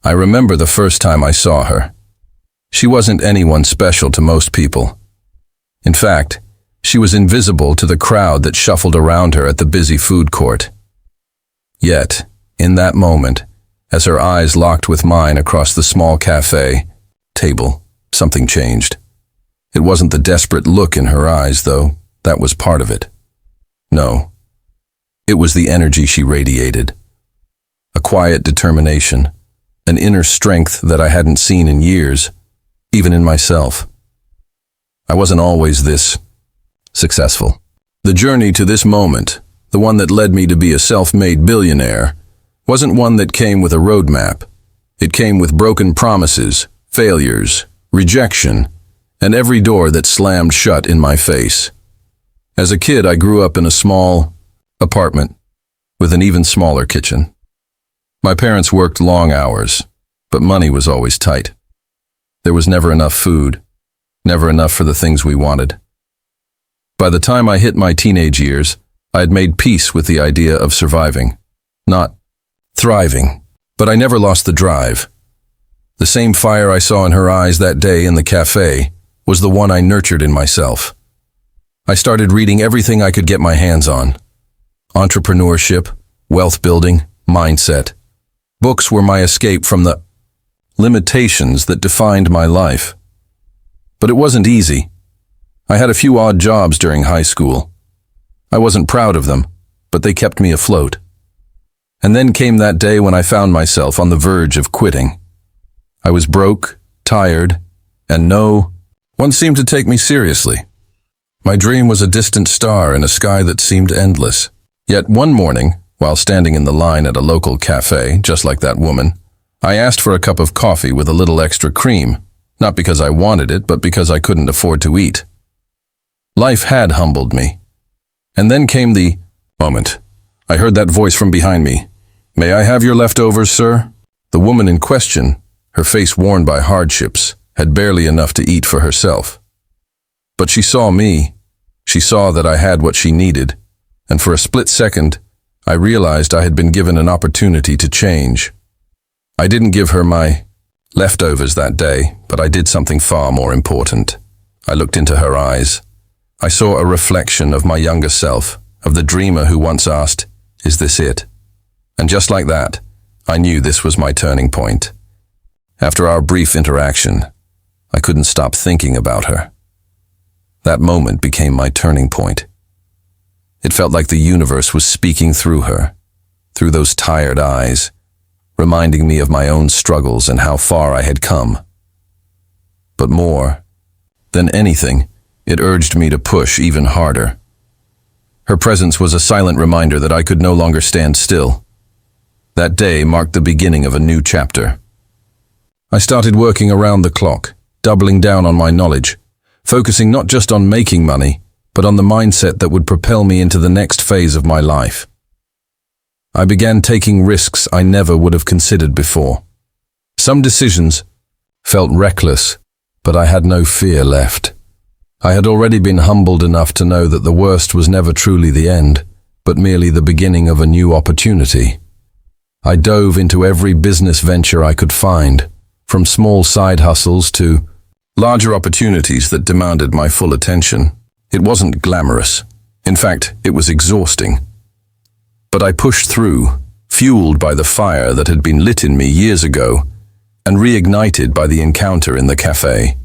I remember the first time I saw her. She wasn't anyone special to most people. In fact, she was invisible to the crowd that shuffled around her at the busy food court. Yet, in that moment, as her eyes locked with mine across the small cafe table, something changed. It wasn't the desperate look in her eyes, though. That was part of it. No. It was the energy she radiated. A quiet determination, an inner strength that I hadn't seen in years, even in myself. I wasn't always this successful. The journey to this moment, the one that led me to be a self-made billionaire, wasn't one that came with a roadmap. It came with broken promises, failures, rejection, and every door that slammed shut in my face. As a kid, I grew up in a small apartment with an even smaller kitchen. My parents worked long hours, but money was always tight. There was never enough food, never enough for the things we wanted. By the time I hit my teenage years, I had made peace with the idea of surviving, not thriving, but I never lost the drive. The same fire I saw in her eyes that day in the cafe was the one I nurtured in myself. I started reading everything I could get my hands on. Entrepreneurship, wealth building, mindset. Books were my escape from the limitations that defined my life. But it wasn't easy. I had a few odd jobs during high school. I wasn't proud of them, but they kept me afloat. And then came that day when I found myself on the verge of quitting. I was broke, tired, and no one seemed to take me seriously. My dream was a distant star in a sky that seemed endless. Yet one morning, while standing in the line at a local cafe, just like that woman, I asked for a cup of coffee with a little extra cream, not because I wanted it, but because I couldn't afford to eat. Life had humbled me. And then came the moment. I heard that voice from behind me. "May I have your leftovers, sir?" The woman in question, her face worn by hardships, had barely enough to eat for herself. But she saw me. She saw that I had what she needed, and for a split second, I realized I had been given an opportunity to change. I didn't give her my leftovers that day, but I did something far more important. I looked into her eyes. I saw a reflection of my younger self, of the dreamer who once asked, "Is this it?" And just like that, I knew this was my turning point. After our brief interaction, I couldn't stop thinking about her. That moment became my turning point. It felt like the universe was speaking through her, through those tired eyes, reminding me of my own struggles and how far I had come. But more than anything, it urged me to push even harder. Her presence was a silent reminder that I could no longer stand still. That day marked the beginning of a new chapter. I started working around the clock, doubling down on my knowledge, focusing not just on making money, but on the mindset that would propel me into the next phase of my life. I began taking risks I never would have considered before. Some decisions felt reckless, but I had no fear left. I had already been humbled enough to know that the worst was never truly the end, but merely the beginning of a new opportunity. I dove into every business venture I could find, from small side hustles to larger opportunities that demanded my full attention. It wasn't glamorous. In fact, it was exhausting. But I pushed through, fueled by the fire that had been lit in me years ago and reignited by the encounter in the cafe.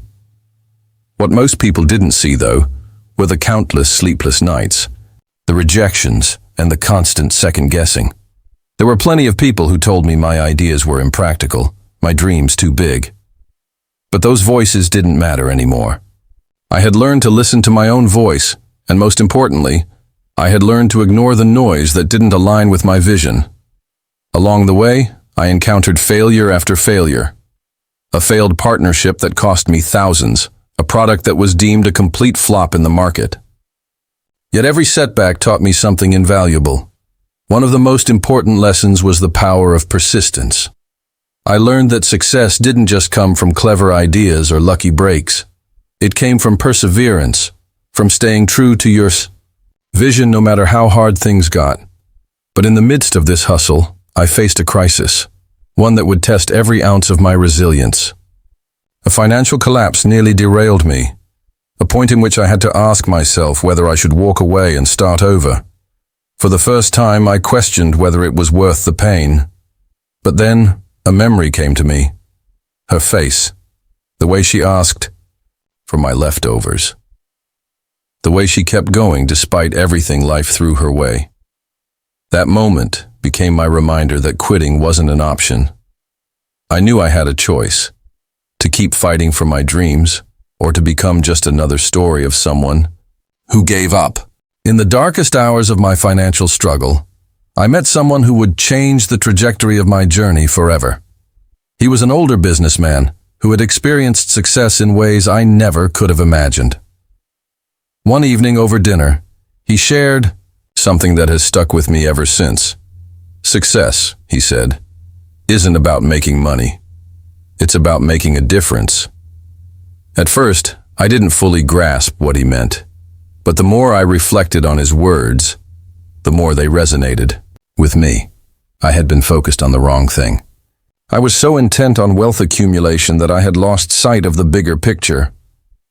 What most people didn't see, though, were the countless sleepless nights, the rejections, and the constant second-guessing. There were plenty of people who told me my ideas were impractical, my dreams too big. But those voices didn't matter anymore. I had learned to listen to my own voice, and most importantly, I had learned to ignore the noise that didn't align with my vision. Along the way, I encountered failure after failure. A failed partnership that cost me thousands, a product that was deemed a complete flop in the market. Yet every setback taught me something invaluable. One of the most important lessons was the power of persistence. I learned that success didn't just come from clever ideas or lucky breaks. It came from perseverance, from staying true to your vision no matter how hard things got. But in the midst of this hustle, I faced a crisis. one that would test every ounce of my resilience. A financial collapse nearly derailed me, a point in which I had to ask myself whether I should walk away and start over. For the first time, I questioned whether it was worth the pain. But then, a memory came to me. Her face. The way she asked for my leftovers. The way she kept going despite everything life threw her way. That moment became my reminder that quitting wasn't an option. I knew I had a choice. To keep fighting for my dreams, or to become just another story of someone who gave up. In the darkest hours of my financial struggle, I met someone who would change the trajectory of my journey forever. He was an older businessman who had experienced success in ways I never could have imagined. One evening over dinner, he shared something that has stuck with me ever since. Success, he said, isn't about making money. It's about making a difference. At first, I didn't fully grasp what he meant, but the more I reflected on his words, the more they resonated with me. I had been focused on the wrong thing. I was so intent on wealth accumulation that I had lost sight of the bigger picture.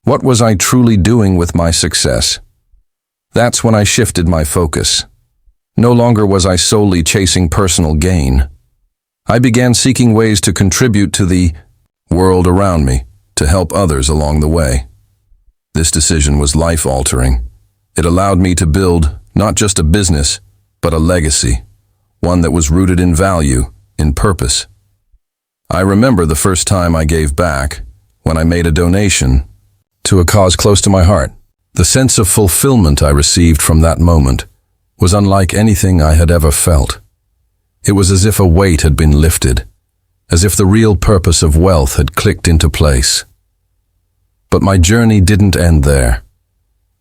What was I truly doing with my success? That's when I shifted my focus. No longer was I solely chasing personal gain. I began seeking ways to contribute to the world around me, to help others along the way. This decision was life-altering. It allowed me to build not just a business, but a legacy, one that was rooted in value, in purpose. I remember the first time I gave back, when I made a donation to a cause close to my heart. The sense of fulfillment I received from that moment was unlike anything I had ever felt. It was as if a weight had been lifted, as if the real purpose of wealth had clicked into place. But my journey didn't end there.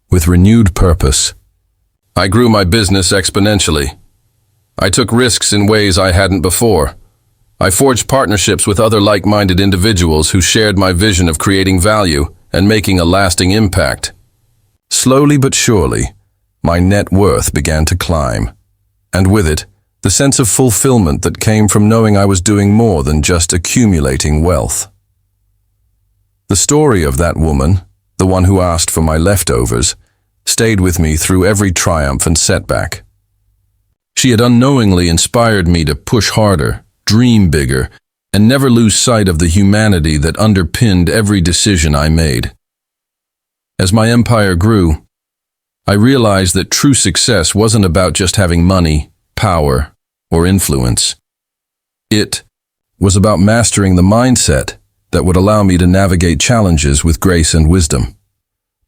With renewed purpose, I grew my business exponentially. I took risks in ways I hadn't before. I forged partnerships with other like-minded individuals who shared my vision of creating value and making a lasting impact. Slowly but surely, my net worth began to climb, and with it, the sense of fulfillment that came from knowing I was doing more than just accumulating wealth. The story of that woman, the one who asked for my leftovers, stayed with me through every triumph and setback. She had unknowingly inspired me to push harder, dream bigger, and never lose sight of the humanity that underpinned every decision I made. As my empire grew, I realized that true success wasn't about just having money, power, or influence. It was about mastering the mindset that would allow me to navigate challenges with grace and wisdom.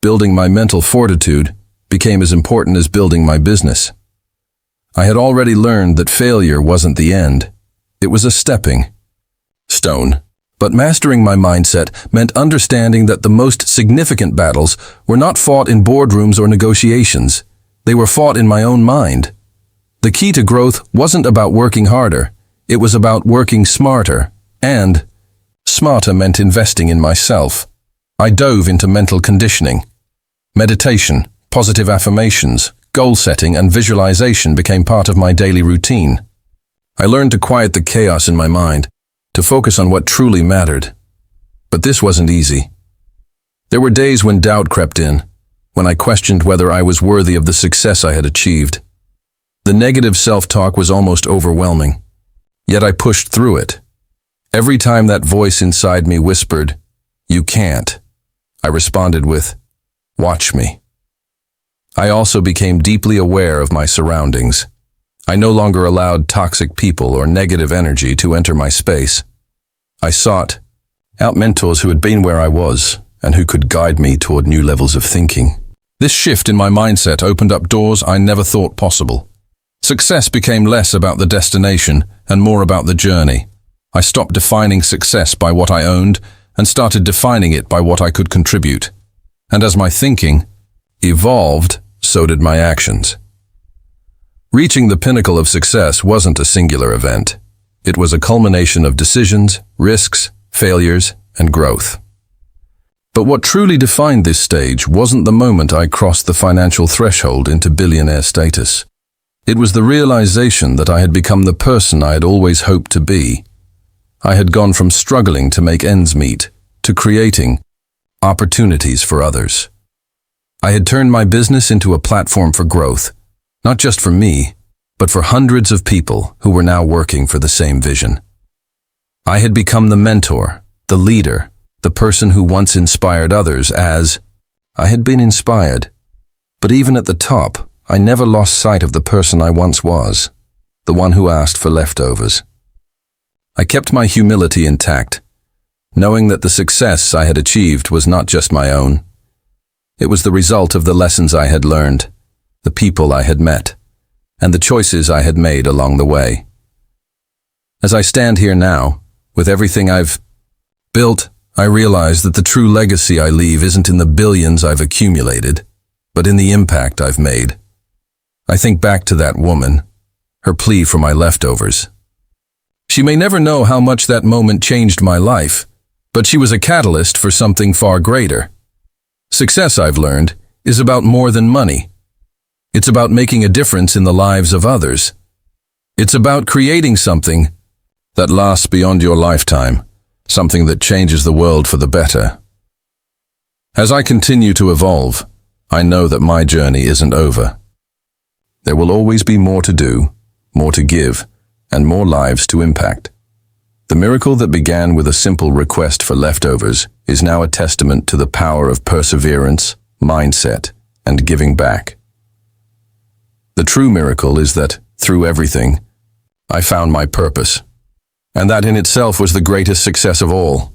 Building my mental fortitude became as important as building my business. I had already learned that failure wasn't the end. It was a stepping stone. But mastering my mindset meant understanding that the most significant battles were not fought in boardrooms or negotiations. They were fought in my own mind. The key to growth wasn't about working harder. It was about working smarter, and smarter meant investing in myself. I dove into mental conditioning. Meditation, positive affirmations, goal setting, and visualization became part of my daily routine. I learned to quiet the chaos in my mind, to focus on what truly mattered. But this wasn't easy. There were days when doubt crept in, when I questioned whether I was worthy of the success I had achieved. The negative self-talk was almost overwhelming, yet I pushed through it. Every time that voice inside me whispered, "You can't," I responded with, "Watch me." I also became deeply aware of my surroundings. I no longer allowed toxic people or negative energy to enter my space. I sought out mentors who had been where I was and who could guide me toward new levels of thinking. This shift in my mindset opened up doors I never thought possible. Success became less about the destination and more about the journey. I stopped defining success by what I owned and started defining it by what I could contribute. And as my thinking evolved, so did my actions. Reaching the pinnacle of success wasn't a singular event. It was a culmination of decisions, risks, failures, and growth. But what truly defined this stage wasn't the moment I crossed the financial threshold into billionaire status. It was the realization that I had become the person I had always hoped to be, I had gone from struggling to make ends meet to creating opportunities for others. I had turned my business into a platform for growth, not just for me, but for hundreds of people who were now working for the same vision. I had become the mentor, the leader, the person who once inspired others as I had been inspired. But even at the top, I never lost sight of the person I once was, the one who asked for leftovers. I kept my humility intact, knowing that the success I had achieved was not just my own. It was the result of the lessons I had learned, the people I had met, and the choices I had made along the way. As I stand here now, with everything I've built, I realize that the true legacy I leave isn't in the billions I've accumulated, but in the impact I've made. I think back to that woman, her plea for my leftovers. She may never know how much that moment changed my life, but she was a catalyst for something far greater. Success, I've learned, is about more than money. It's about making a difference in the lives of others. It's about creating something that lasts beyond your lifetime, something that changes the world for the better. As I continue to evolve, I know that my journey isn't over. There will always be more to do, more to give, and more lives to impact. The miracle that began with a simple request for leftovers is now a testament to the power of perseverance, mindset, and giving back. The true miracle is that, through everything, I found my purpose, and that in itself was the greatest success of all.